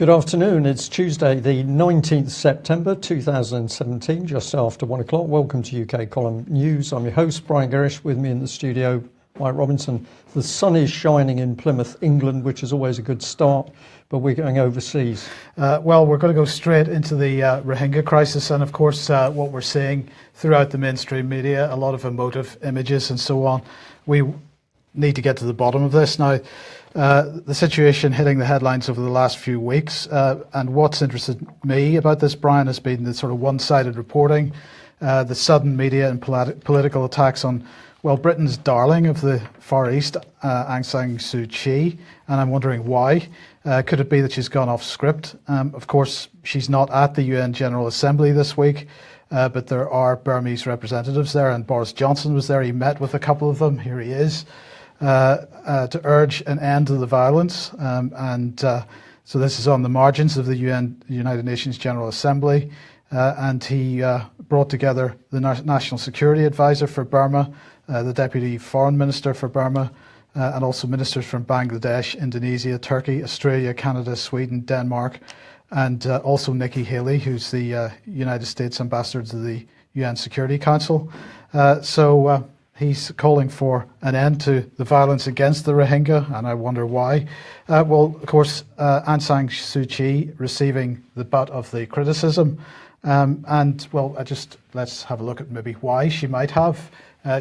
Good afternoon. It's Tuesday, the 19th September 2017, just after 1 o'clock. Welcome to UK Column News. I'm your host, Brian Gerrish. With me in the studio, Mike Robinson. The sun is shining in Plymouth, England, which is always a good start, but we're going overseas. Well, we're going to go straight into the Rohingya crisis, and of course, what we're seeing throughout the mainstream media, a lot of emotive images and so on. We need to get to the bottom of this now. The situation hitting the headlines over the last few weeks, and what's interested me about this, Brian, has been the sort of one-sided reporting, the sudden media and political attacks on, well, Britain's darling of the Far East, Aung San Suu Kyi, and I'm wondering why. Could it be that she's gone off script? Of course, she's not at the UN General Assembly this week, but there are Burmese representatives there, and Boris Johnson was there. He met with a couple of them. Here he is. To urge an end to the violence. So this is on the margins of the United Nations General Assembly. And he brought together the National Security Advisor for Burma, the Deputy Foreign Minister for Burma, and also ministers from Bangladesh, Indonesia, Turkey, Australia, Canada, Sweden, Denmark, and also Nikki Haley, who's the United States Ambassador to the UN Security Council. He's calling for an end to the violence against the Rohingya, and I wonder why. Well, of course, Aung San Suu Kyi receiving the butt of the criticism. Let's have a look at maybe why she might have.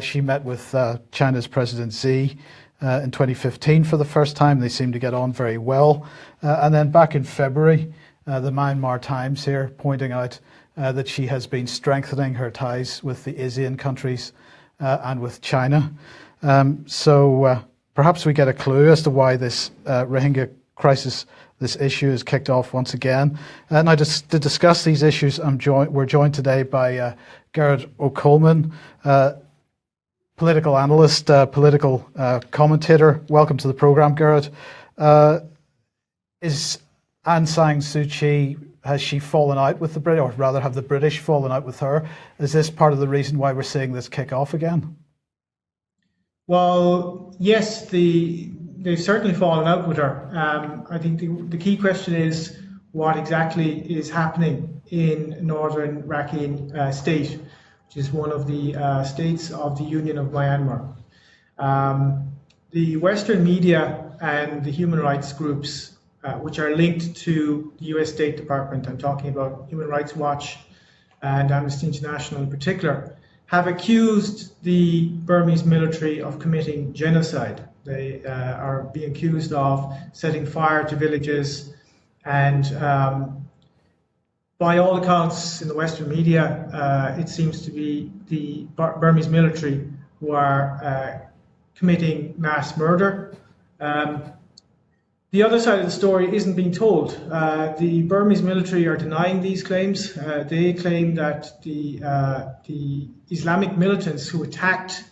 She met with China's President Xi in 2015 for the first time. They seem to get on very well. And then back in February, the Myanmar Times here pointing out that she has been strengthening her ties with the ASEAN countries and with China. Perhaps we get a clue as to why this Rohingya crisis, this issue is kicked off once again. Now, to discuss these issues, we're joined today by Gerard O'Coleman, political analyst, political commentator. Welcome to the programme, Gerard. Is Aung San Suu Kyi, has she fallen out with the British, or rather have the British fallen out with her? Is this part of the reason why we're seeing this kick off again? Well, yes, they've certainly fallen out with her. I think the key question is what exactly is happening in northern Rakhine State, which is one of the states of the Union of Myanmar. The Western media and the human rights groups which are linked to the US State Department, I'm talking about Human Rights Watch and Amnesty International in particular, have accused the Burmese military of committing genocide. They are being accused of setting fire to villages, and by all accounts in the Western media, it seems to be the Burmese military who are committing mass murder. The other side of the story isn't being told. The Burmese military are denying these claims. They claim that the Islamic militants who attacked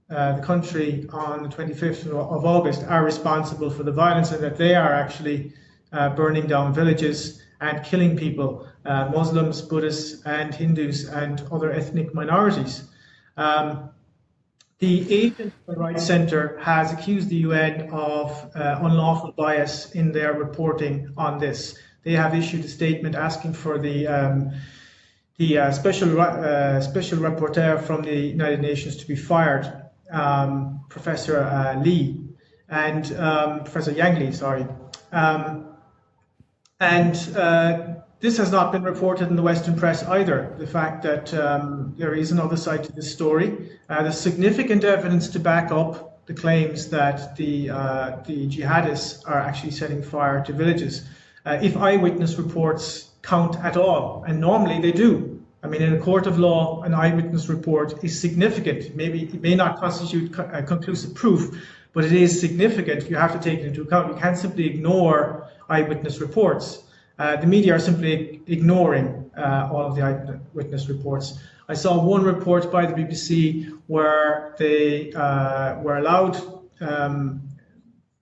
the country on the 25th of August are responsible for the violence, and that they are actually burning down villages and killing people, Muslims, Buddhists, and Hindus, and other ethnic minorities. The Asian Human Rights Centre has accused the UN of unlawful bias in their reporting on this. They have issued a statement asking for the special rapporteur from the United Nations to be fired, Professor Lee, and Professor Yang Lee, sorry. This has not been reported in the Western press either, the fact that there is another side to this story. There's significant evidence to back up the claims that the jihadists are actually setting fire to villages. If eyewitness reports count at all, and normally they do. I mean, in a court of law, an eyewitness report is significant. Maybe it may not constitute conclusive proof, but it is significant. You have to take it into account. You can't simply ignore eyewitness reports. The media are simply ignoring all of the eyewitness reports. I saw one report by the BBC where they were allowed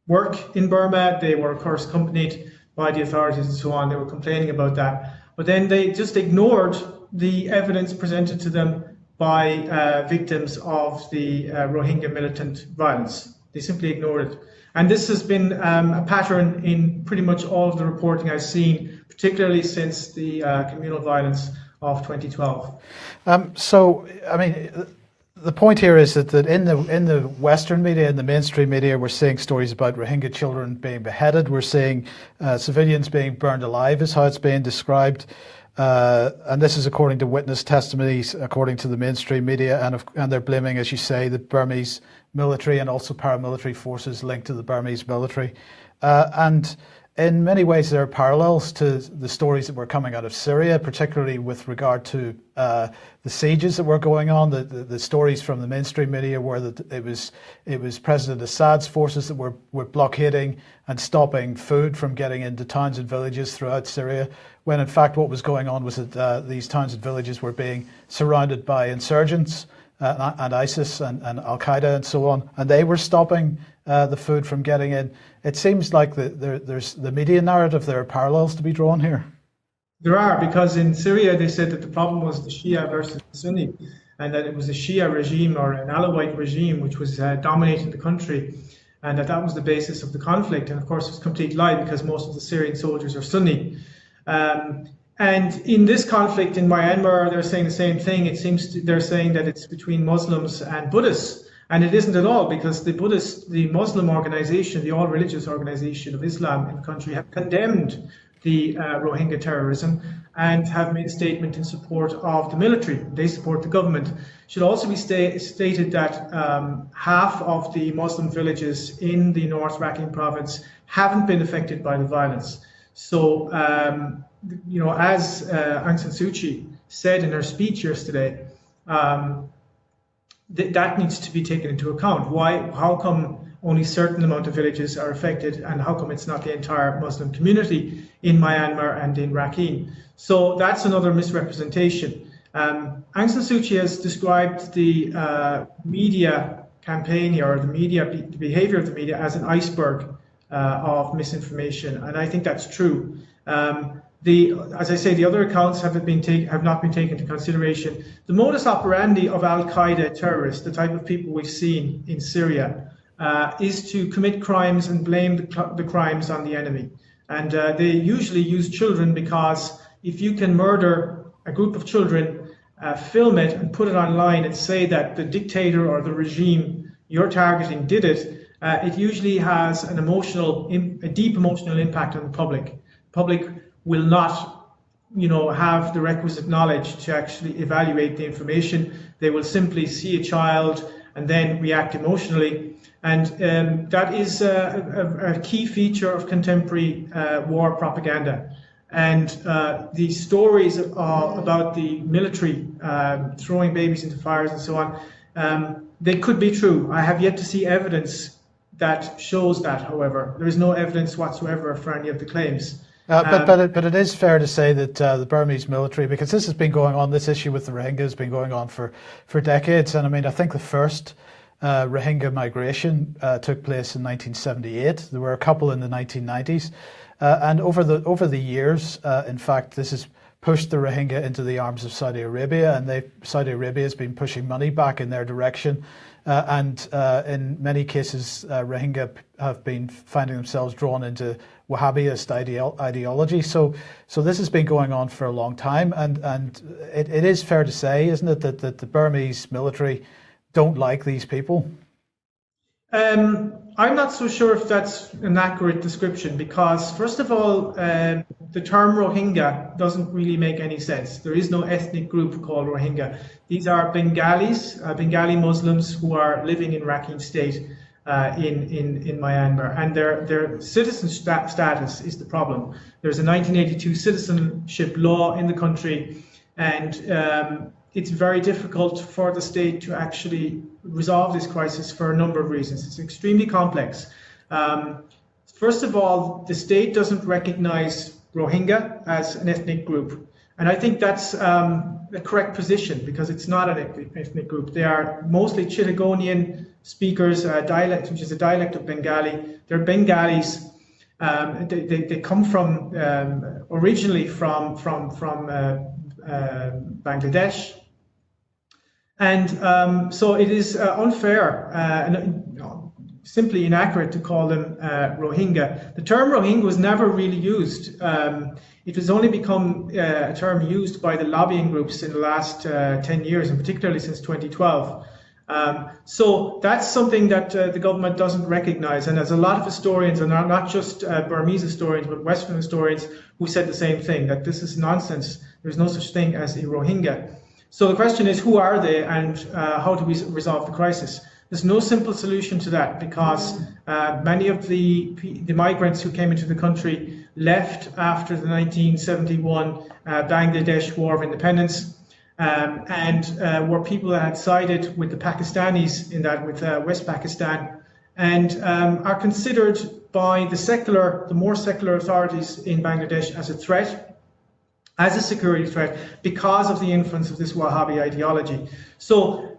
work in Burma. They were, of course, accompanied by the authorities and so on. They were complaining about that. But then they just ignored the evidence presented to them by victims of the Rohingya militant violence. They simply ignored it. And this has been a pattern in pretty much all of the reporting I've seen, particularly since the communal violence of 2012. So, I mean, the point here is that in the Western media, in the mainstream media, we're seeing stories about Rohingya children being beheaded. We're seeing civilians being burned alive, is how it's being described. And this is according to witness testimonies, according to the mainstream media, and they're blaming, as you say, the Burmese military and also paramilitary forces linked to the Burmese military. And in many ways, there are parallels to the stories that were coming out of Syria, particularly with regard to the sieges that were going on. The stories from the mainstream media were that it was President Assad's forces that were blockading and stopping food from getting into towns and villages throughout Syria, when in fact what was going on was that these towns and villages were being surrounded by insurgents and ISIS and Al Qaeda and so on, and they were stopping the food from getting in. It seems like there's the media narrative. There are parallels to be drawn here. There are, because in Syria they said that the problem was the Shia versus the Sunni, and that it was a Shia regime or an Alawite regime which was dominating the country, and that was the basis of the conflict. And of course it's a complete lie, because most of the Syrian soldiers are Sunni. And in this conflict in Myanmar, they're saying the same thing. They're saying that it's between Muslims and Buddhists. And it isn't at all, because the Muslim organization, the all-religious organization of Islam in the country, have condemned the Rohingya terrorism and have made a statement in support of the military. They support the government. It should also be stated that half of the Muslim villages in the North Rakhine province haven't been affected by the violence. So, as Aung San Suu Kyi said in her speech yesterday, that needs to be taken into account. How come only certain amount of villages are affected, and how come it's not the entire Muslim community in Myanmar and in Rakhine? So that's another misrepresentation. Aung San Suu Kyi has described the media campaign here, or the behavior of the media, as an iceberg of misinformation, and I think that's true. As I say, the other accounts have not been taken into consideration. The modus operandi of Al Qaeda terrorists, the type of people we've seen in Syria, is to commit crimes and blame the crimes on the enemy. And they usually use children, because if you can murder a group of children, film it and put it online and say that the dictator or the regime you're targeting did it, it usually has a deep emotional impact on the public. Public will not, have the requisite knowledge to actually evaluate the information. They will simply see a child and then react emotionally. And that is a key feature of contemporary war propaganda. And the stories about the military throwing babies into fires and so on, they could be true. I have yet to see evidence that shows that, however. There is no evidence whatsoever for any of the claims. But it is fair to say that the Burmese military, because this has been going on, this issue with the Rohingya has been going on for decades. And I mean, I think the first Rohingya migration took place in 1978. There were a couple in the 1990s. And over the years, in fact, this has pushed the Rohingya into the arms of Saudi Arabia, and Saudi Arabia has been pushing money back in their direction. And in many cases, Rohingya have been finding themselves drawn into Wahhabist ideology. So this has been going on for a long time, and it is fair to say, isn't it, that the Burmese military don't like these people? I'm not so sure if that's an accurate description, because first of all, the term Rohingya doesn't really make any sense. There is no ethnic group called Rohingya. These are Bengalis, Bengali Muslims who are living in Rakhine State in Myanmar, and their citizen status is the problem. There's a 1982 citizenship law in the country, and it's very difficult for the state to actually resolve this crisis for a number of reasons. It's extremely complex. First of all, the state doesn't recognize Rohingya as an ethnic group. And I think that's the correct position, because it's not an ethnic group. They are mostly Chittagonian speakers, which is a dialect of Bengali. They're Bengalis. They come from originally from Bangladesh. And so it is unfair. simply inaccurate to call them Rohingya. The term Rohingya was never really used. It has only become a term used by the lobbying groups in the last 10 years, and particularly since 2012. So that's something that the government doesn't recognize, and there's a lot of historians, and not just Burmese historians, but Western historians, who said the same thing, that this is nonsense. There's no such thing as a Rohingya. So the question is, who are they, and how do we resolve the crisis? There's no simple solution to that, because many of the migrants who came into the country left after the 1971 Bangladesh War of Independence, and were people that had sided with the Pakistanis in that, with West Pakistan, and are considered by the more secular authorities in Bangladesh as a threat, as a security threat, because of the influence of this Wahhabi ideology. So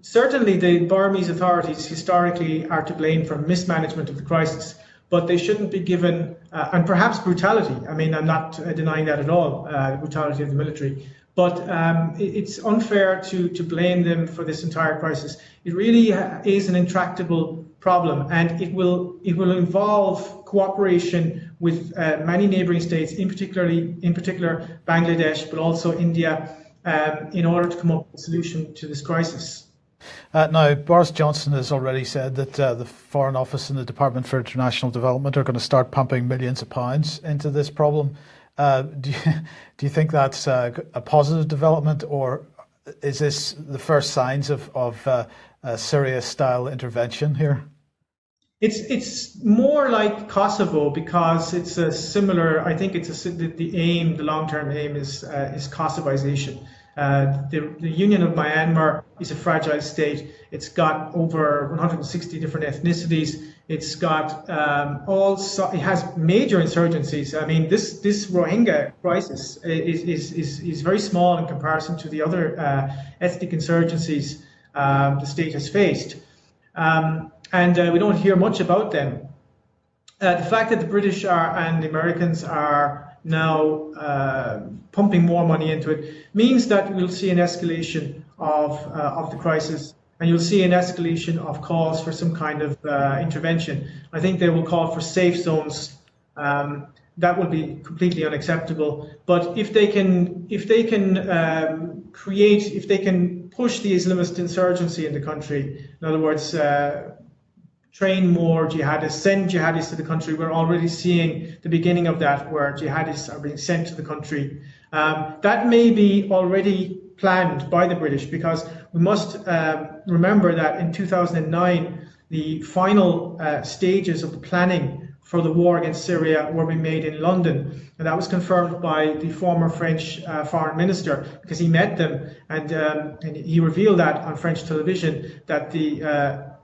certainly the Burmese authorities historically are to blame for mismanagement of the crisis, but they shouldn't be given, and perhaps brutality. I mean, I'm not denying that at all, brutality of the military. But it's unfair to blame them for this entire crisis. It really is an intractable problem, and it will involve cooperation with many neighbouring states, in particular Bangladesh, but also India, in order to come up with a solution to this crisis. Now, Boris Johnson has already said that the Foreign Office and the Department for International Development are going to start pumping millions of pounds into this problem. Do you think that's a positive development, or is this the first signs of a Syria-style intervention here? It's more like Kosovo, because it's a similar. I think the long-term aim is Kosovization. The Union of Myanmar is a fragile state. It's got over 160 different ethnicities. It's got it has major insurgencies. I mean, this Rohingya crisis is very small in comparison to the other ethnic insurgencies the state has faced, and we don't hear much about them. The fact that the British and the Americans are now pumping more money into it means that we'll see an escalation of the crisis, and you'll see an escalation of calls for some kind of intervention. I think they will call for safe zones. That will be completely unacceptable. But if they can push the Islamist insurgency in the country, in other words, train more jihadists, send jihadists to the country. We're already seeing the beginning of that, where jihadists are being sent to the country. That may be already planned by the British, because we must remember that in 2009, the final stages of the planning for the war against Syria were being made in London, and that was confirmed by the former French foreign minister, because he met them, and he revealed that on French television, that the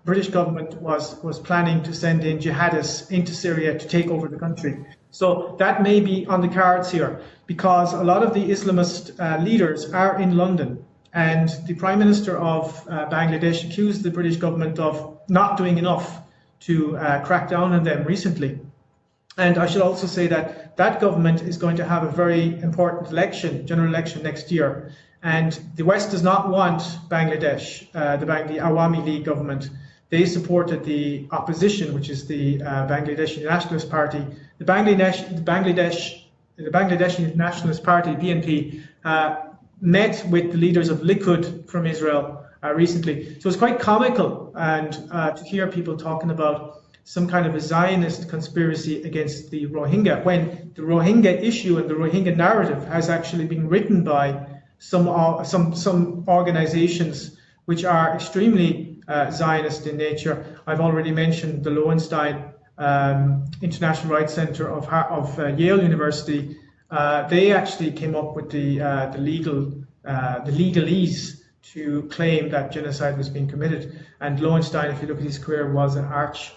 British government was planning to send in jihadists into Syria to take over the country. So that may be on the cards here, because a lot of the Islamist leaders are in London, and the Prime Minister of Bangladesh accused the British government of not doing enough to crack down on them recently. And I should also say that that government is going to have a very important general election next year, and the West does not want Bangladesh, the Awami League government. They supported the opposition, which is the Bangladeshi Nationalist Party. The Bangladeshi Nationalist Party, BNP, met with the leaders of Likud from Israel recently. So it's quite comical, and to hear people talking about some kind of a Zionist conspiracy against the Rohingya, when the Rohingya issue and the Rohingya narrative has actually been written by some organizations which are extremely Zionist in nature. I've already mentioned the Lowenstein International Rights Center of Yale University. They actually came up with the legalese to claim that genocide was being committed. And Lowenstein, if you look at his career, was an arch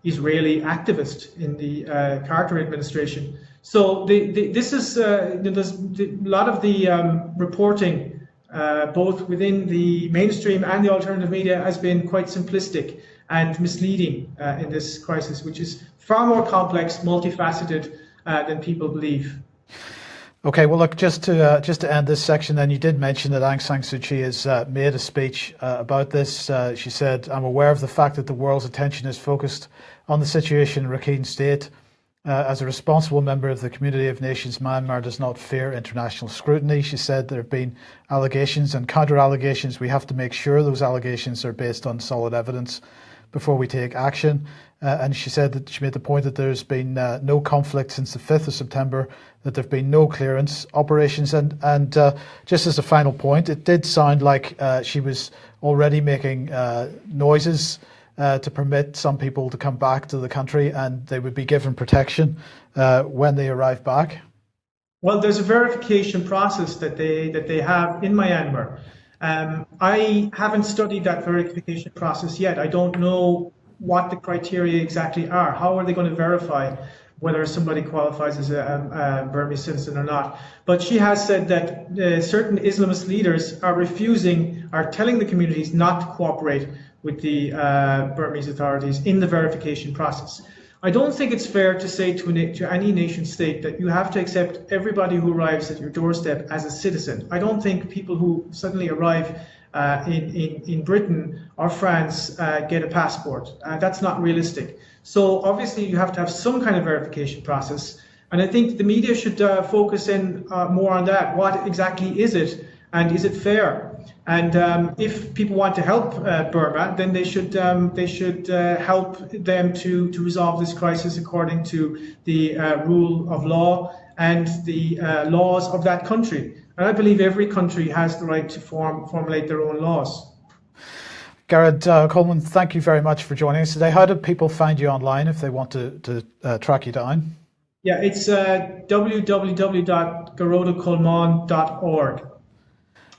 Israeli activist in the Carter administration. So this is there's a lot of the reporting, both within the mainstream and the alternative media, has been quite simplistic and misleading in this crisis, which is far more complex, multifaceted than people believe. Okay, well, look, just to end this section, then you did mention that Aung San Suu Kyi has made a speech about this. She said, "I'm aware of the fact that the world's attention is focused on the situation in Rakhine State. As a responsible member of the Community of Nations, Myanmar does not fear international scrutiny." She said there have been allegations and counter-allegations. We have to make sure those allegations are based on solid evidence before we take action. And she said that she made the point that there's been no conflict since the 5th of September, that there have been no clearance operations. And just as a final point, it did sound like she was already making noises to permit some people to come back to the country and they would be given protection when they arrive back. Well, there's a verification process that they have in Myanmar. I haven't studied that verification process yet. I don't know what the criteria exactly are. How are they going to verify whether somebody qualifies as a Burmese citizen or not? But she has said that certain Islamist leaders are telling the communities not to cooperate with the Burmese authorities in the verification process. I don't think it's fair to say to any nation state that you have to accept everybody who arrives at your doorstep as a citizen. I don't think people who suddenly arrive in Britain or France get a passport. That's not realistic. So obviously you have to have some kind of verification process. And I think the media should focus in more on that. What exactly is it? And is it fair? And if people want to help Burma, then they should help them to resolve this crisis according to the rule of law and the laws of that country. And I believe every country has the right to formulate their own laws. Garrett Coleman, thank you very much for joining us today. How do people find you online if they want to track you down? Yeah, it's www.garodacolman.org.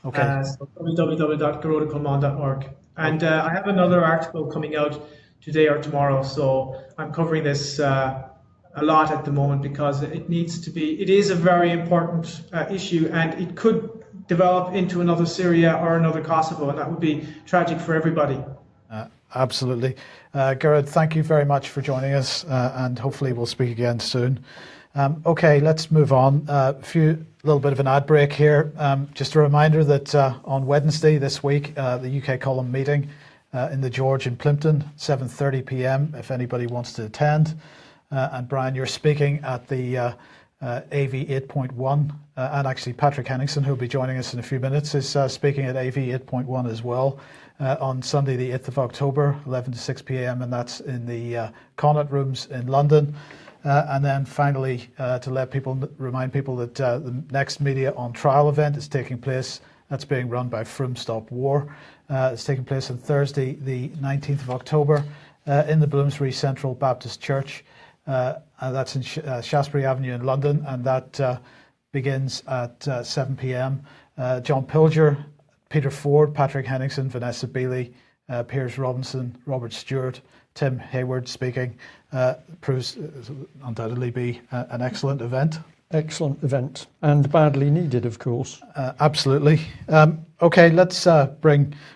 Okay. So www.garodacolman.org. And I have another article coming out today or tomorrow, so I'm covering this a lot at the moment because it is a very important issue, and it could develop into another Syria or another Kosovo, and that would be tragic for everybody. Absolutely. Garrett, thank you very much for joining us, and hopefully we'll speak again soon. Okay, let's move on. Little bit of an ad break here. Just a reminder that on Wednesday this week, the UK Column meeting in the George in Plimpton, 7:30 p.m. if anybody wants to attend. And Brian, you're speaking at the AV 8.1, and actually Patrick Henningsen, who'll be joining us in a few minutes, is speaking at AV 8.1 as well on Sunday the 8th of October, 11 to 6 p.m. and that's in the Connaught Rooms in London. And then finally, to remind people that the next Media on Trial event is taking place. That's being run by Froome Stop War. It's taking place on Thursday, the 19th of October, in the Bloomsbury Central Baptist Church. And that's in Shaftesbury Avenue in London, and that begins at 7 p.m. John Pilger, Peter Ford, Patrick Henningsen, Vanessa Beeley, Piers Robinson, Robert Stewart, Tim Hayward speaking. Proves undoubtedly be an excellent event. Excellent event, and badly needed, of course. Absolutely. Okay, let's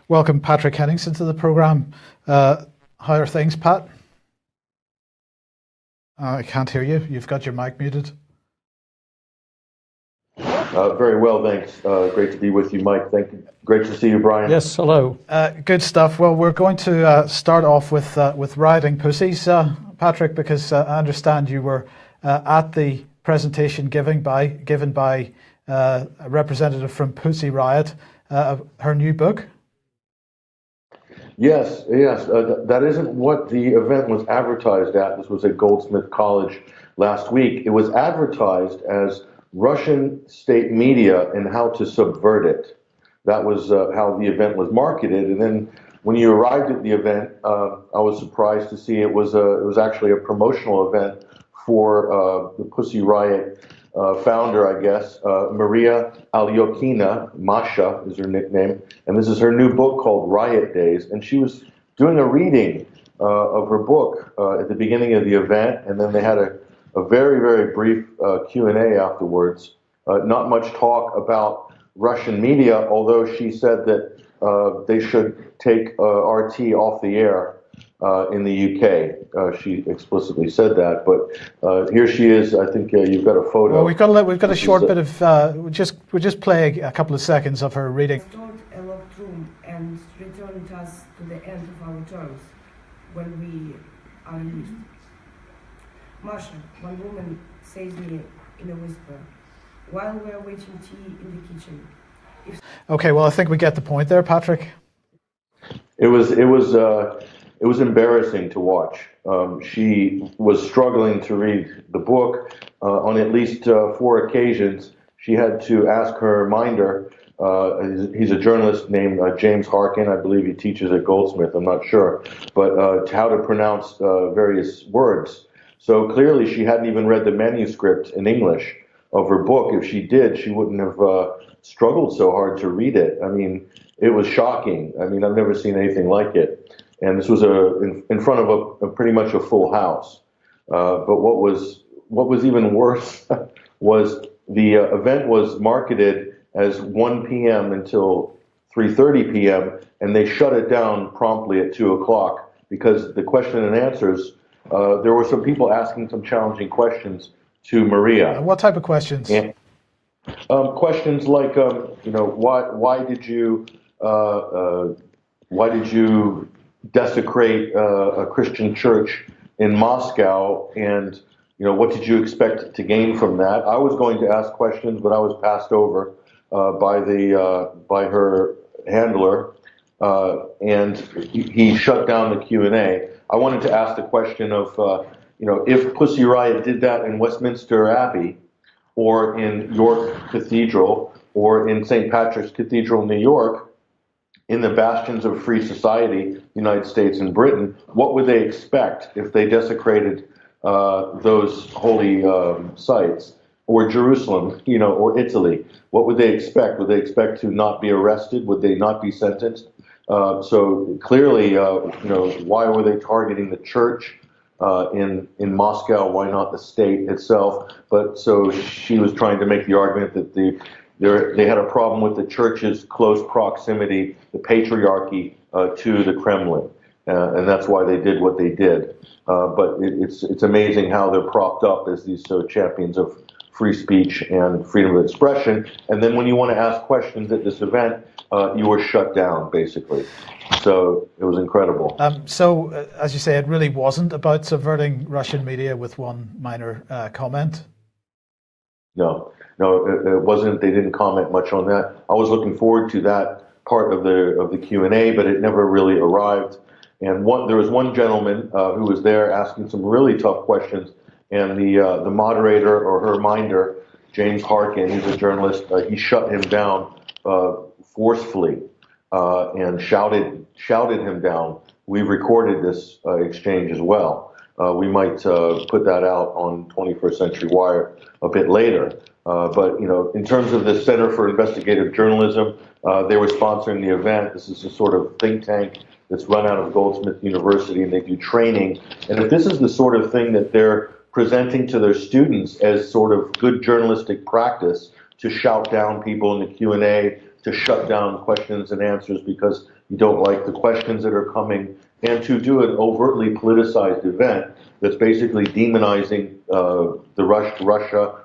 welcome Patrick Henningsen to the programme. How are things, Pat? I can't hear you. You've got your mic muted. Very well, thanks. Great to be with you, Mike. Thank you. Great to see you, Brian. Yes, hello. Good stuff. Well, we're going to start off with rioting pussies, Patrick, because I understand you were at the presentation given by a representative from Pussy Riot, her new book. Yes. That isn't what the event was advertised at. This was at Goldsmith College last week. It was advertised as Russian state media and how to subvert it. That was how the event was marketed. And then when you arrived at the event, I was surprised to see it was actually a promotional event for the Pussy Riot founder, I guess, Maria Alyokina. Masha is her nickname, and this is her new book called Riot Days. And she was doing a reading of her book at the beginning of the event, and then they had a very, very brief Q&A afterwards. Not much talk about Russian media, although she said that they should take RT off the air. in the UK. She explicitly said that, but here she is. I think you've got a photo. Well, we've got a short bit of we'll just play a couple of seconds of her reading. Stored a locked room and returned us to the end of our terms when we are released. Masha, one woman, says me in a whisper while we are waiting tea in the kitchen. Okay, well, I think we get the point there, Patrick. It was embarrassing to watch. She was struggling to read the book on at least 4 occasions. She had to ask her minder. He's a journalist named James Harkin. I believe he teaches at Goldsmith. I'm not sure, but how to pronounce various words. So clearly, she hadn't even read the manuscript in English of her book. If she did, she wouldn't have struggled so hard to read it. I mean, it was shocking. I mean, I've never seen anything like it. And this was in front of a pretty much a full house. But what was even worse was the event was marketed as 1 p.m. until 3:30 p.m. and they shut it down promptly at 2 o'clock because the question and answers. There were some people asking some challenging questions to Maria. What type of questions? And, questions like, why did you desecrate a Christian church in Moscow, and what did you expect to gain from that? I was going to ask questions, but I was passed over by her handler, and he shut down the Q&A. I wanted to ask the question of, if Pussy Riot did that in Westminster Abbey, or in York Cathedral, or in St. Patrick's Cathedral, New York, in the bastions of free society, United States and Britain, what would they expect if they desecrated those holy sites? Or Jerusalem, or Italy? What would they expect? Would they expect to not be arrested? Would they not be sentenced? So clearly, why were they targeting the church in Moscow? Why not the state itself? But so she was trying to make the argument that they had a problem with the church's close proximity, the patriarchy, to the Kremlin, and that's why they did what they did. But it's amazing how they're propped up as these champions of free speech and freedom of expression, and then when you want to ask questions at this event, you were shut down, basically. So it was incredible. As you say, it really wasn't about subverting Russian media with one minor comment? No, it wasn't. They didn't comment much on that. I was looking forward to that part of the Q&A, but it never really arrived. And there was one gentleman who was there asking some really tough questions, and the moderator or her minder, James Harkin, he's a journalist, he shut him down forcefully and shouted him down. We recorded this exchange as well. We might put that out on 21st Century Wire a bit later. But in terms of the Center for Investigative Journalism, they were sponsoring the event. This is a sort of think tank that's run out of Goldsmith University, and they do training. And if this is the sort of thing that they're presenting to their students as sort of good journalistic practice, to shout down people in the Q&A, to shut down questions and answers because you don't like the questions that are coming, and to do an overtly politicized event that's basically demonizing the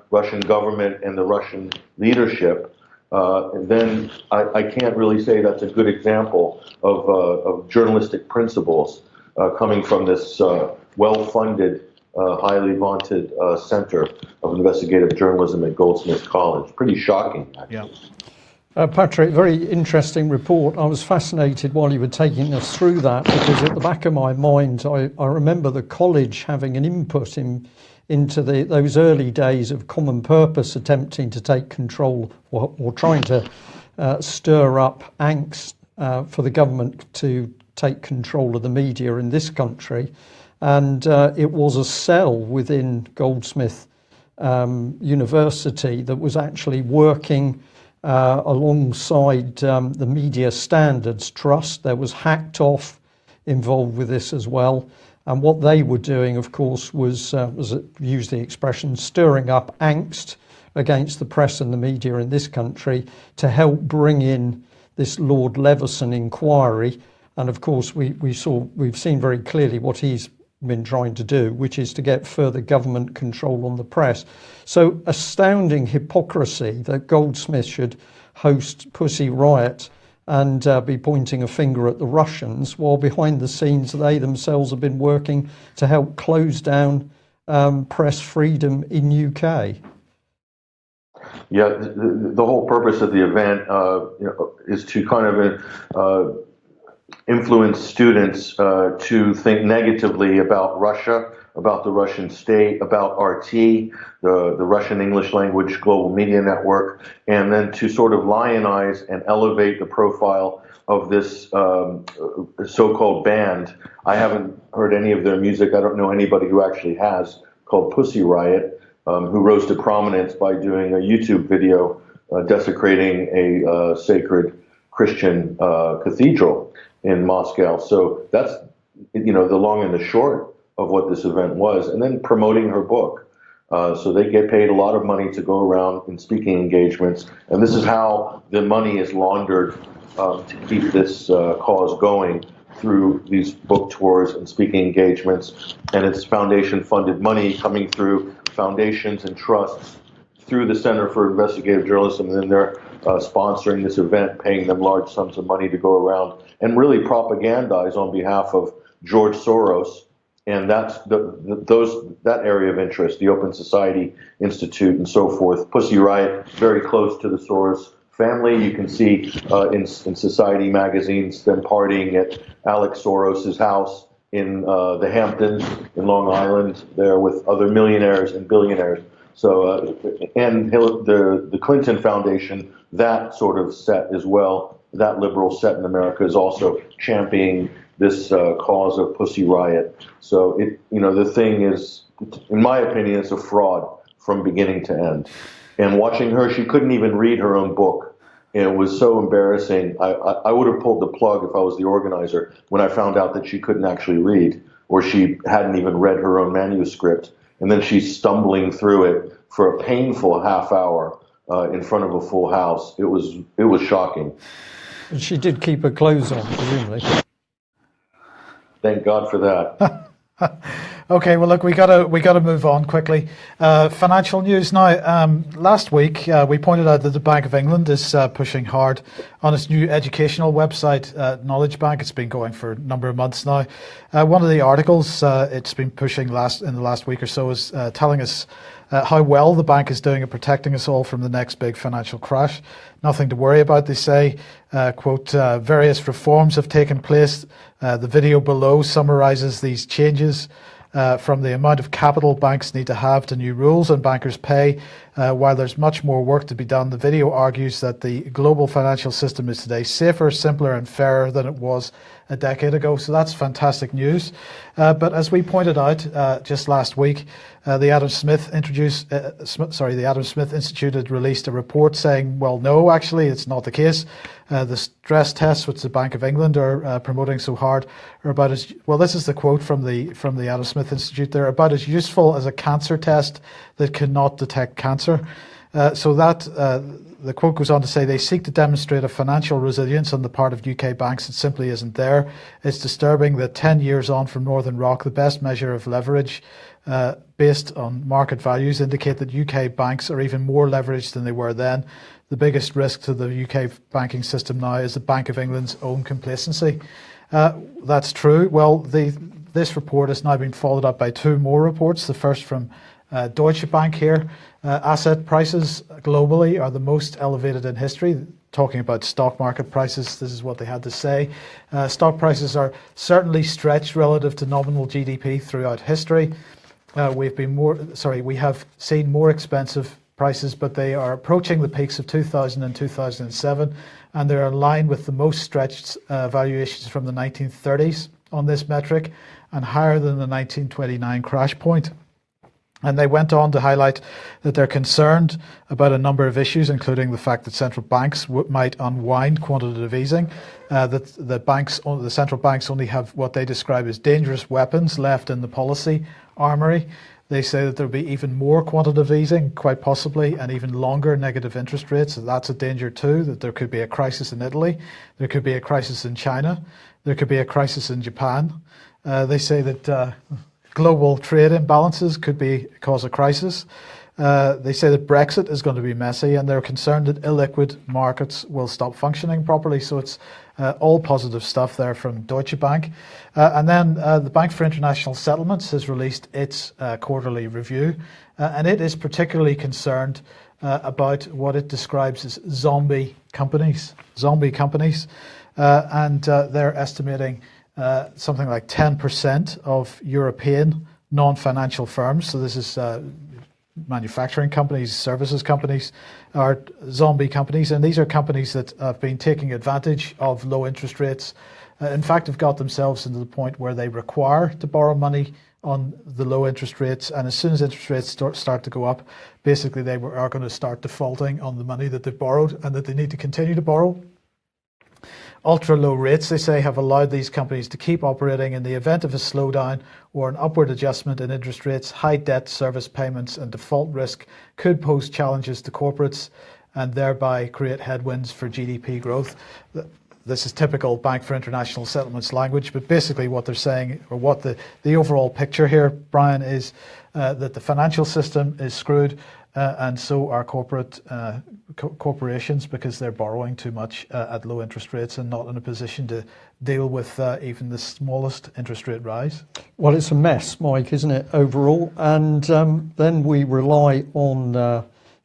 Russian government and the Russian leadership, and then I can't really say that's a good example of journalistic principles coming from this well-funded, highly vaunted Center of Investigative Journalism at Goldsmith College. Pretty shocking, actually. Yeah. Patrick, very interesting report. I was fascinated while you were taking us through that, because at the back of my mind, I remember the college having an input into those early days of Common Purpose attempting to take control or trying to stir up angst for the government to take control of the media in this country. And it was a cell within Goldsmith University that was actually working alongside the Media Standards Trust. There was Hacked Off involved with this as well. And what they were doing, of course, was use the expression, stirring up angst against the press and the media in this country to help bring in this Lord Leveson inquiry, And of course, we've seen very clearly what he's been trying to do, which is to get further government control on the press. So astounding hypocrisy that Goldsmith should host Pussy Riot and be pointing a finger at the Russians, while behind the scenes they themselves have been working to help close down press freedom in UK. Yeah, the whole purpose of the event is to kind of influence students to think negatively about Russia, about the Russian state, about RT, the Russian English language global media network, and then to sort of lionize and elevate the profile of this so-called band. I haven't heard any of their music. I don't know anybody who actually has, called Pussy Riot, who rose to prominence by doing a YouTube video desecrating a sacred Christian cathedral in Moscow. So that's, the long and the short of what this event was, and then promoting her book. So they get paid a lot of money to go around in speaking engagements, and this is how the money is laundered to keep this cause going, through these book tours and speaking engagements, and it's foundation-funded money coming through foundations and trusts through the Center for Investigative Journalism, and then they're sponsoring this event, paying them large sums of money to go around and really propagandize on behalf of George Soros. And that's that area of interest, the Open Society Institute and so forth. Pussy Riot, very close to the Soros family. You can see in Society magazines them partying at Alex Soros's house in the Hamptons in Long Island, there with other millionaires and billionaires. So, and the Clinton Foundation, that sort of set as well, that liberal set in America is also championing this cause of Pussy Riot. So the thing is, in my opinion, it's a fraud from beginning to end. And watching her, she couldn't even read her own book. And it was so embarrassing. I would have pulled the plug if I was the organizer when I found out that she couldn't actually read, or she hadn't even read her own manuscript. And then she's stumbling through it for a painful half hour in front of a full house. It was shocking. And she did keep her clothes on, presumably. Thank God for that. Okay, well, look, we gotta move on quickly. Financial news now. Last week, we pointed out that the Bank of England is pushing hard on its new educational website, Knowledge Bank. It's been going for a number of months now. One of the articles it's been pushing in the last week or so is telling us how well the bank is doing at protecting us all from the next big financial crash. Nothing to worry about, they say. Quote, various reforms have taken place. The video below summarises these changes. From the amount of capital banks need to have to new rules on bankers' pay. While there's much more work to be done, the video argues that the global financial system is today safer, simpler and fairer than it was a decade ago. So that's fantastic news. But as we pointed out just last week, the Adam Smith Institute had released a report saying, well, no, actually, it's not the case. The stress tests, which the Bank of England are promoting so hard, are about as well. This is the quote from the Adam Smith Institute. They're about as useful as a cancer test that cannot detect cancer. The quote goes on to say, they seek to demonstrate a financial resilience on the part of UK banks that simply isn't there. It's disturbing that 10 years on from Northern Rock, the best measure of leverage based on market values indicate that UK banks are even more leveraged than they were then. The biggest risk to the UK banking system now is the Bank of England's own complacency. That's true. Well, this report has now been followed up by two more reports. The first from Deutsche Bank here. Asset prices globally are the most elevated in history. Talking about stock market prices, this is what they had to say. Stock prices are certainly stretched relative to nominal GDP throughout history. We have seen more expensive prices, but they are approaching the peaks of 2000 and 2007, and they're in line with the most stretched valuations from the 1930s on this metric, and higher than the 1929 crash point. And they went on to highlight that they're concerned about a number of issues, including the fact that central banks might unwind quantitative easing, that the central banks only have what they describe as dangerous weapons left in the policy armory. They say that there'll be even more quantitative easing, quite possibly, and even longer negative interest rates. So that's a danger too, that there could be a crisis in Italy, there could be a crisis in China, there could be a crisis in Japan. They say that global trade imbalances could cause a crisis. They say that Brexit is going to be messy, and they're concerned that illiquid markets will stop functioning properly. So it's all positive stuff there from Deutsche Bank. And then the Bank for International Settlements has released its quarterly review, and it is particularly concerned about what it describes as zombie companies. And they're estimating something like 10% of European non-financial firms. So this is manufacturing companies, services companies, are zombie companies, and these are companies that have been taking advantage of low interest rates. In fact, have got themselves into the point where they require to borrow money on the low interest rates, and as soon as interest rates start to go up, basically they are going to start defaulting on the money that they've borrowed and that they need to continue to borrow. Ultra low rates, they say, have allowed these companies to keep operating in the event of a slowdown or an upward adjustment in interest rates. High debt service payments and default risk could pose challenges to corporates and thereby create headwinds for GDP growth. This is typical Bank for International Settlements language, but basically what they're saying, or what the overall picture here, Brian, is that the financial system is screwed, and so are corporations, because they're borrowing too much at low interest rates and not in a position to deal with even the smallest interest rate rise. Well, it's a mess, Mike, isn't it, overall? And then we rely on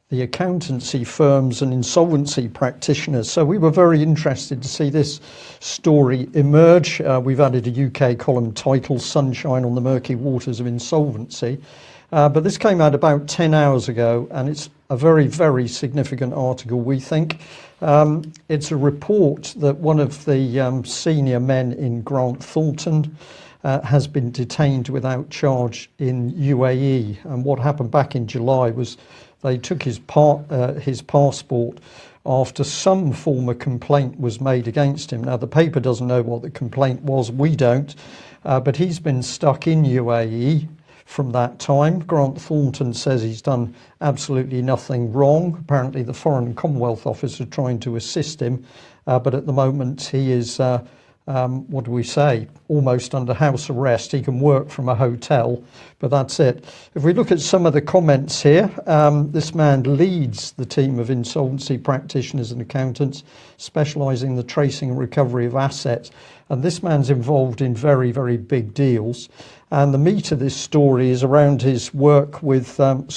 the accountancy firms and insolvency practitioners. So we were very interested to see this story emerge. We've added a UK column titled Sunshine on the Murky Waters of Insolvency. But this came out about 10 hours ago, and it's a very, very significant article, we think. It's a report that one of the senior men in Grant Thornton has been detained without charge in UAE. And what happened back in July was they took his passport after some form of complaint was made against him. Now, the paper doesn't know what the complaint was, we don't, but he's been stuck in UAE from that time. Grant Thornton says he's done absolutely nothing wrong. Apparently the Foreign and Commonwealth Office are trying to assist him, but at the moment he is, what do we say, almost under house arrest. He can work from a hotel, but that's it. If we look at some of the comments here, this man leads the team of insolvency practitioners and accountants specialising in the tracing and recovery of assets. And this man's involved in very, very big deals. And the meat of this story is around his work with tycoon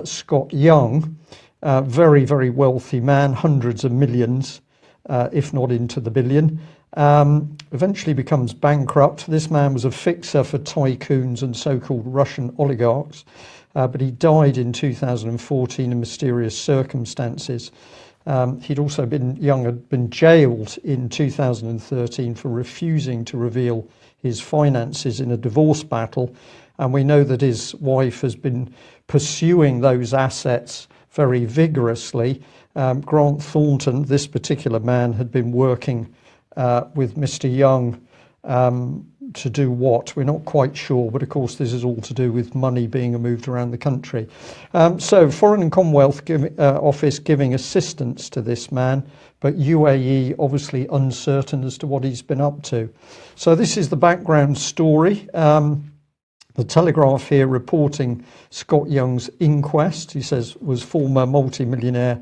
Scott Young, very, very wealthy man, hundreds of millions, if not into the billion. Eventually becomes bankrupt. This man was a fixer for tycoons and so-called Russian oligarchs, but he died in 2014 in mysterious circumstances. He'd also had been jailed in 2013 for refusing to reveal his finances in a divorce battle. And we know that his wife has been pursuing those assets very vigorously. Grant Thornton, this particular man, had been working with Mr. Young to do what? We're not quite sure, but of course this is all to do with money being moved around the country. So Foreign and Commonwealth Office giving assistance to this man, but UAE obviously uncertain as to what he's been up to. So this is the background story. The Telegraph here reporting Scott Young's inquest. He says was the former multimillionaire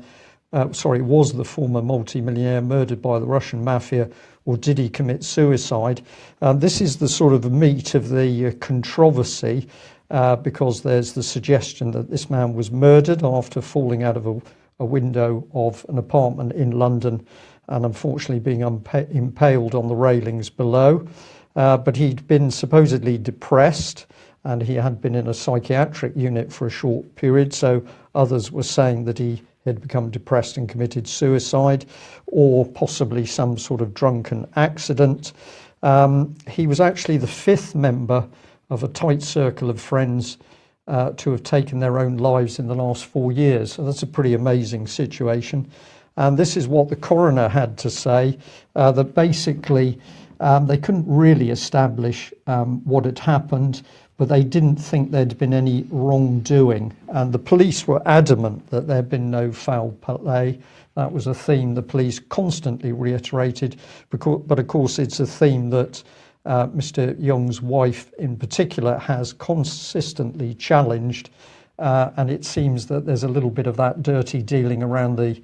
murdered by the Russian mafia, or did he commit suicide? This is the sort of meat of the controversy, because there's the suggestion that this man was murdered after falling out of a window of an apartment in London and unfortunately being impaled on the railings below. But he'd been supposedly depressed, and he had been in a psychiatric unit for a short period, so others were saying that he had become depressed and committed suicide, or possibly some sort of drunken accident. He was actually the fifth member of a tight circle of friends to have taken their own lives in the last 4 years. So that's a pretty amazing situation. And this is what the coroner had to say, that basically they couldn't really establish what had happened, but they didn't think there'd been any wrongdoing. And the police were adamant that there'd been no foul play. That was a theme the police constantly reiterated, but of course it's a theme that Mr. Young's wife in particular has consistently challenged, and it seems that there's a little bit of that dirty dealing around the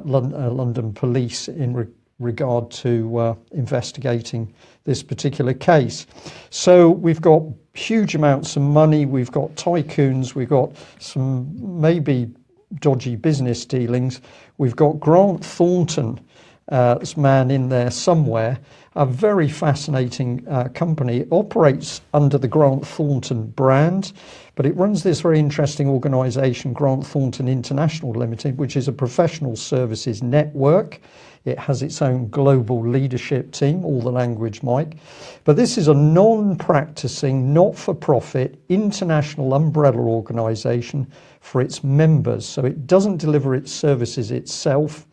London police in regard to investigating this particular case. So we've got huge amounts of money, we've got tycoons, we've got some maybe dodgy business dealings, we've got Grant Thornton, this man in there somewhere, a very fascinating company. It operates under the Grant Thornton brand, but it runs this very interesting organisation, Grant Thornton International Limited, which is a professional services network. It has its own global leadership team, all the language, Mike. But this is a non-practicing, not-for-profit, international umbrella organisation for its members. So it doesn't deliver its services itself,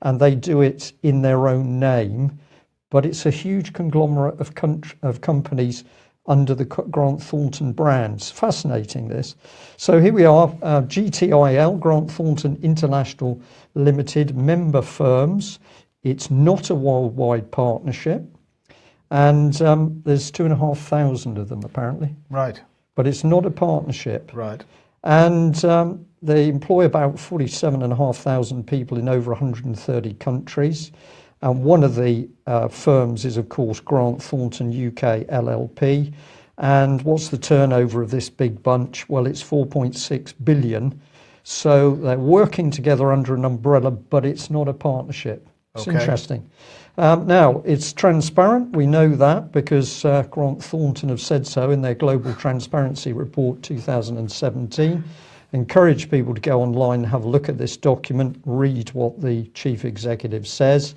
and they do it in their own name. But it's a huge conglomerate of companies under the Grant Thornton brands. Fascinating, this. So here we are, GTIL, Grant Thornton International Limited, member firms. It's not a worldwide partnership, and there's 2,500 of them apparently. Right. But it's not a partnership. Right. And they employ about 47,500 people in over 130 countries. And one of the firms is, of course, Grant Thornton UK LLP. And what's the turnover of this big bunch? Well, it's 4.6 billion. So they're working together under an umbrella, but it's not a partnership. It's interesting. Now, it's transparent. We know that because Grant Thornton have said so in their Global Transparency Report 2017. Encourage people to go online and have a look at this document, read what the chief executive says.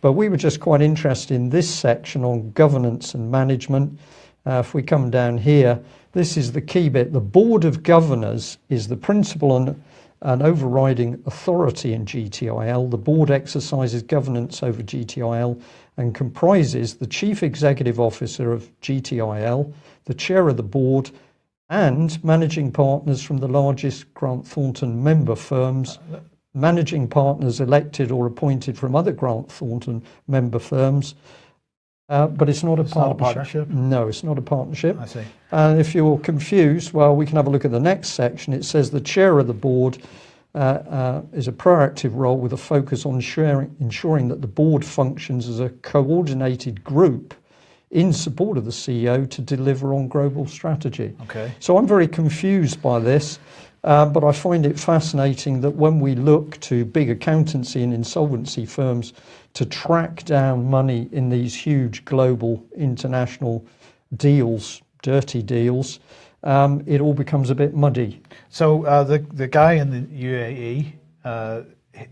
But we were just quite interested in this section on governance and management. If we come down here, this is the key bit. The Board of Governors is the principal and overriding authority in GTIL. The board exercises governance over GTIL and comprises the Chief Executive Officer of GTIL, the Chair of the Board, and managing partners from the largest Grant Thornton member firms, managing partners elected or appointed from other Grant Thornton member firms. But it's not a partnership. No, it's not a partnership. I see. And if you're confused, well, we can have a look at the next section. It says the chair of the board is a proactive role with a focus on ensuring that the board functions as a coordinated group in support of the CEO to deliver on global strategy. Okay. So I'm very confused by this, but I find it fascinating that when we look to big accountancy and insolvency firms to track down money in these huge global international deals, dirty deals, it all becomes a bit muddy. So the guy in the UAE,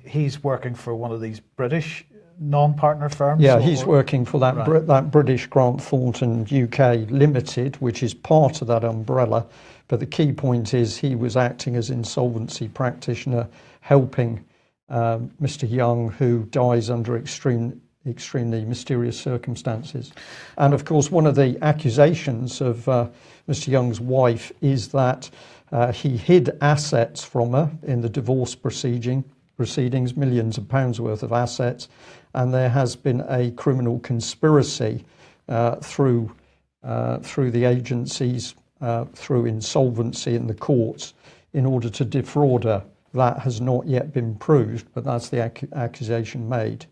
he's working for one of these British non-partner firms? Yeah, he's working for that, right. That British Grant Thornton UK Limited, which is part of that umbrella. But the key point is he was acting as insolvency practitioner, helping Mr. Young, who dies under extremely mysterious circumstances. And of course, one of the accusations of Mr. Young's wife is that he hid assets from her in the divorce proceedings, millions of pounds worth of assets, and there has been a criminal conspiracy through the agencies, through insolvency in the courts, in order to defraud her. That has not yet been proved, but that's the accusation made.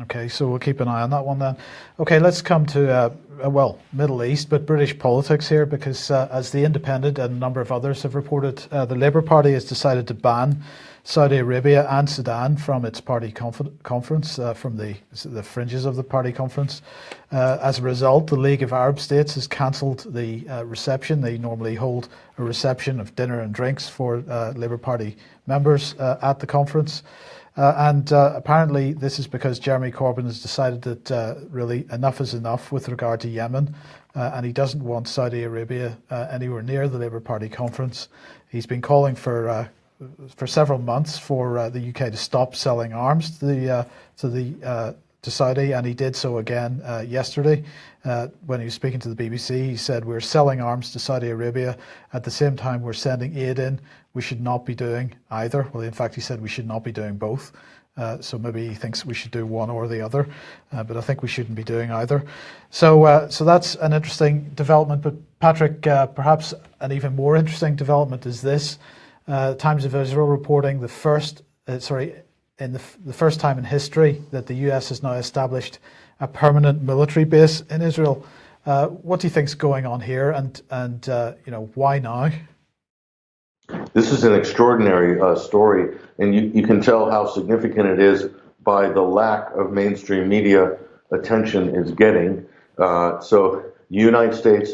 Okay, so we'll keep an eye on that one then. Okay, let's come to, well, Middle East, but British politics here, because as The Independent and a number of others have reported, the Labour Party has decided to ban Saudi Arabia and Sudan from its party conference, from the fringes of the party conference. As a result, the League of Arab States has cancelled the reception. They normally hold a reception of dinner and drinks for Labour Party members at the conference. And apparently this is because Jeremy Corbyn has decided that really enough is enough with regard to Yemen, and he doesn't want Saudi Arabia anywhere near the Labour Party conference. He's been calling for to Saudi, and he did so again yesterday when he was speaking to the BBC. He said, we're selling arms to Saudi Arabia. At the same time, we're sending aid in. We should not be doing either. Well, in fact, he said we should not be doing both. So maybe he thinks we should do one or the other, but I think we shouldn't be doing either. So that's an interesting development. But Patrick, perhaps an even more interesting development is this. Times of Israel reporting the first time in history that the US has now established a permanent military base in Israel. What do you think is going on here, and why now? This is an extraordinary story, and you can tell how significant it is by the lack of mainstream media attention it's getting. So the United States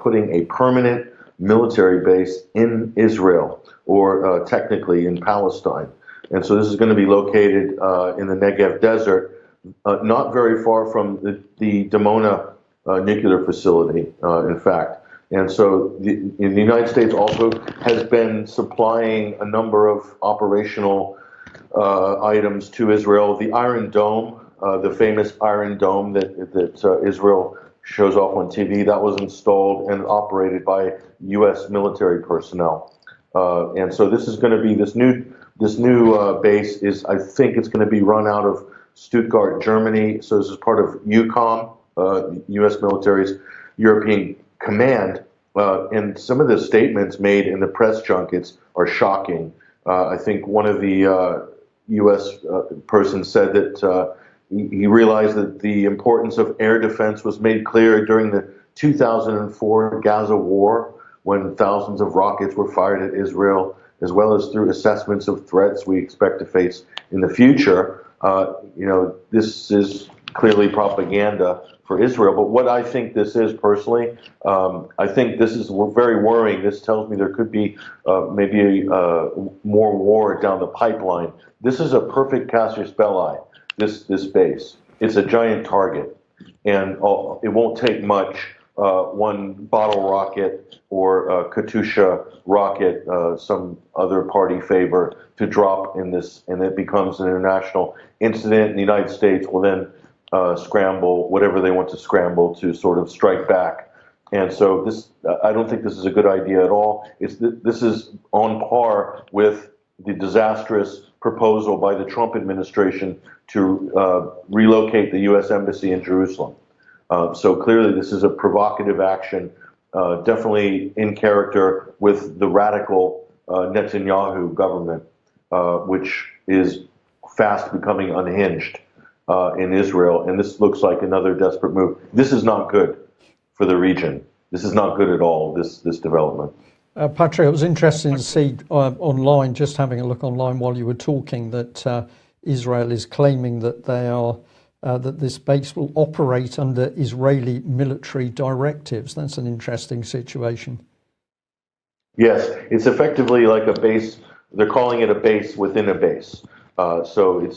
putting a permanent military base in Israel, or technically in Palestine. And so this is going to be located in the Negev desert, not very far from the Dimona nuclear facility, in fact. And so the United States also has been supplying a number of operational items to Israel. The Iron Dome, the famous Iron Dome that Israel shows off on TV, that was installed and operated by U.S. military personnel. And so this is going to be this new base is, I think it's going to be run out of Stuttgart, Germany. So this is part of EUCOM, U.S. military's European command. And some of the statements made in the press junkets are shocking. I think one of the U.S. persons said that he realized that the importance of air defense was made clear during the 2004 Gaza war, when thousands of rockets were fired at Israel, as well as through assessments of threats we expect to face in the future. This is clearly propaganda for Israel. But what I think this is personally, I think this is very worrying. This tells me there could be maybe more war down the pipeline. This is a perfect casus belli, this base. It's a giant target, and it won't take much. One bottle rocket or Katyusha rocket, some other party favor, to drop in this, and it becomes an international incident. And the United States will then scramble whatever they want to scramble to sort of strike back. And so this, I don't think this is a good idea at all. This is on par with the disastrous proposal by the Trump administration to relocate the U.S. Embassy in Jerusalem. So clearly this is a provocative action, definitely in character with the radical Netanyahu government, which is fast becoming unhinged in Israel. And this looks like another desperate move. This is not good for the region. This is not good at all, this development. Patrick, it was interesting to see online, just having a look online while you were talking, that Israel is claiming that they are that this base will operate under Israeli military directives. That's an interesting situation. Yes, it's effectively like a base. They're calling it a base within a base. So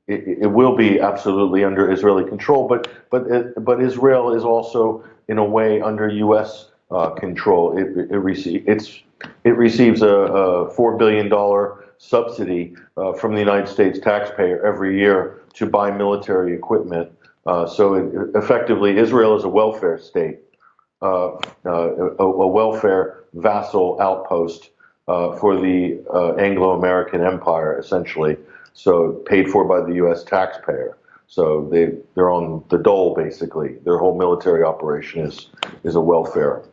it will be absolutely under Israeli control, but Israel is also in a way under U.S. Control. It receives a $4 billion subsidy from the United States taxpayer every year to buy military equipment. So effectively, Israel is a welfare state, a welfare vassal outpost for the Anglo-American Empire, essentially. So paid for by the U.S. taxpayer. So they're on the dole, basically. Their whole military operation is a welfare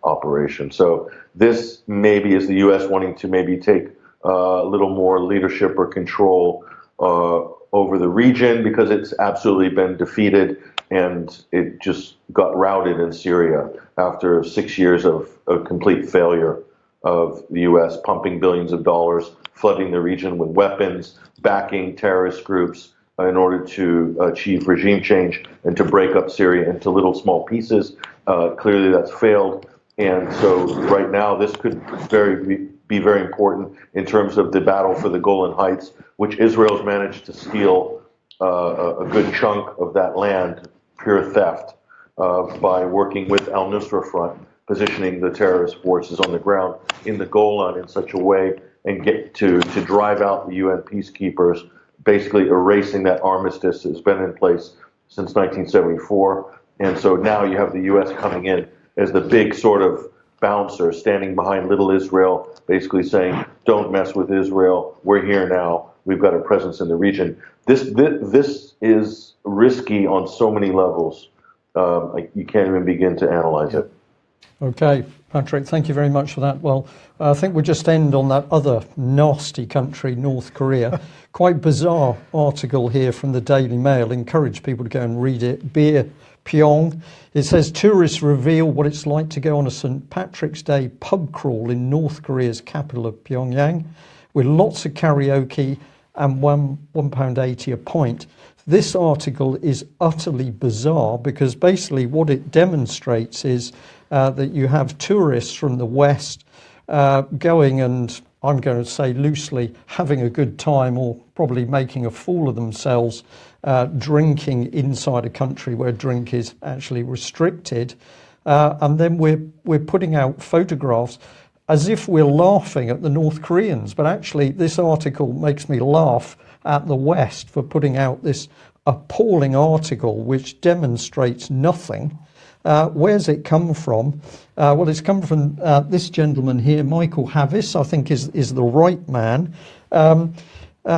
operation. So this maybe is the U.S. wanting to maybe take a little more leadership or control over the region, because it's absolutely been defeated and it just got routed in Syria after 6 years of complete failure of the U.S. pumping billions of dollars, flooding the region with weapons, backing terrorist groups in order to achieve regime change and to break up Syria into little small pieces. Clearly that's failed. And so right now this could be very important in terms of the battle for the Golan Heights, which Israel's managed to steal a good chunk of that land, pure theft, by working with al-Nusra Front, positioning the terrorist forces on the ground in the Golan in such a way and get to drive out the UN peacekeepers basically erasing that armistice that's been in place since 1974. And so now you have the U.S. coming in as the big sort of bouncer, standing behind little Israel, basically saying, don't mess with Israel. We're here now. We've got a presence in the region. This is risky on so many levels. You can't even begin to analyze it. Okay, Patrick, thank you very much for that. Well, I think we'll just end on that other nasty country, North Korea. Quite bizarre article here from the Daily Mail. Encourage people to go and read it. Beer Pyong. It says tourists reveal what it's like to go on a St. Patrick's Day pub crawl in North Korea's capital of Pyongyang, with lots of karaoke and £1.80 a pint. This article is utterly bizarre because basically what it demonstrates is that you have tourists from the West going and, I'm going to say loosely, having a good time or probably making a fool of themselves, drinking inside a country where drink is actually restricted. And then we're putting out photographs as if we're laughing at the North Koreans. But actually, this article makes me laugh at the West for putting out this appalling article which demonstrates nothing. Where's it come from? Well, it's come from this gentleman here, Michael Havis, I think is the right man.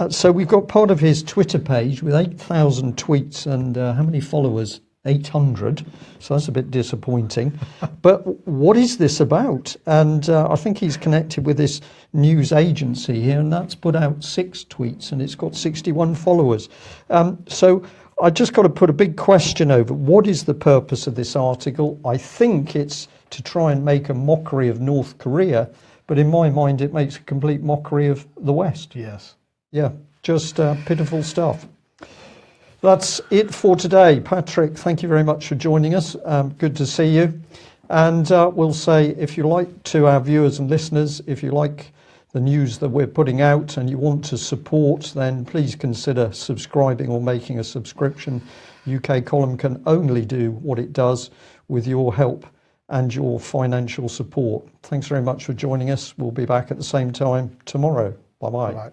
So we've got part of his Twitter page with 8,000 tweets and how many followers? 800. So that's a bit disappointing. But what is this about? And I think he's connected with this news agency here, and that's put out 6 tweets and it's got 61 followers. So I just got to put a big question over what is the purpose of this article. I think it's to try and make a mockery of North Korea, but in my mind it makes a complete mockery of the West. Yes. Yeah, just pitiful stuff. That's it for today. Patrick, thank you very much for joining us. Good to see you. And we'll say, if you like, to our viewers and listeners, if you like the news that we're putting out and you want to support, then please consider subscribing or making a subscription. UK Column can only do what it does with your help and your financial support. Thanks very much for joining us. We'll be back at the same time tomorrow. Bye-bye. Bye-bye.